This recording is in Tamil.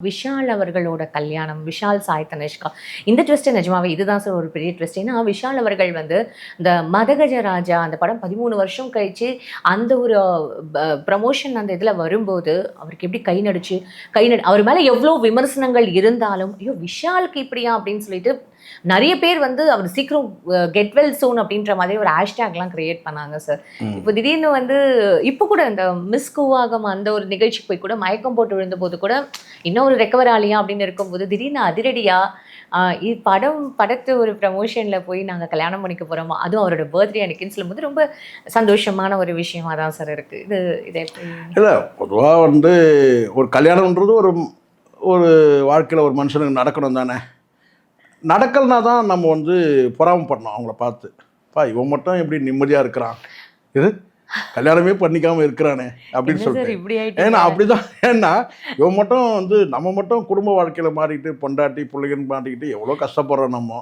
விஷால் அவர்களோட கல்யாணம், விஷால் சாய் தனுஷ்கா. இந்த ட்விஸ்ட் நிஜமாவே இதுதான் சார் ஒரு பெரிய ட்விஸ்ட். ஏன்னா, விஷால் அவர்கள் வந்து இந்த மதகஜ ராஜா அந்த படம் 13 வருஷம் கழிச்சு அந்த ஒரு ப்ரமோஷன் அந்த இதில வரும்போது, அவருக்கு எப்படி அவர் மேல எவ்ளோ விமர்சனங்கள் இருந்தாலும், "ஐயோ! விஷாலுக்கு இப்படியா?" அப்படின்னு சொல்லிட்டு நெறைய பேர் வந்து அவர் சீக்கிரம் கெட் வெல் சூன் அப்படின்ற மாதிரி ஒரு ஹேஷ்டேக்லாம் கிரியேட் பண்ணாங்க சார். இப்போ திடீர்னு வந்து இப்போ கூட இந்த மிஸ் கூவாகம் அந்த ஒரு நிகழ்ச்சிக்கு போய் கூட மயக்கம் போட்டு விழுந்தபோது கூட, இன்னும் ஒரு ரெக்கவர் ஆகலையா அப்படின்னு இருக்கும்போது, திடீர்னு அதிரடியா படத்து ஒரு ப்ரமோஷன்ல போய் நாங்க கல்யாணம் பண்ணிக்க போறோமா, அதுவும் அவரோட பர்த்டே அன்னைக்குன்னு சொல்லும்போது, ரொம்ப சந்தோஷமான ஒரு விஷயமா தான் சார் இருக்கு. இது எப்படி? இல்ல பொதுவா வந்து ஒரு கல்யாணம்ன்றது ஒரு ஒரு வாழ்க்கையில ஒரு மனுஷனுக்கு நடக்கணும் தானே. நடக்கலனா தான் நம்ம வந்து பொறாமப்படணும் அவங்கள பார்த்து. இவன் மட்டும் எப்படி நிம்மதியா இருக்கிறான். இது கல்யாணமே பண்ணிக்காம இருக்கிறானே அப்படின்னு சொல்லிட்டு. ஏன்னா அப்படிதான். ஏன்னா இவன் மட்டும் வந்து நம்ம மட்டும் குடும்ப வாழ்க்கையில மாறிட்டு பொண்டாட்டி பிள்ளைங்கன்னு மாட்டிக்கிட்டு எவ்வளோ கஷ்டப்படுறோம் நம்ம.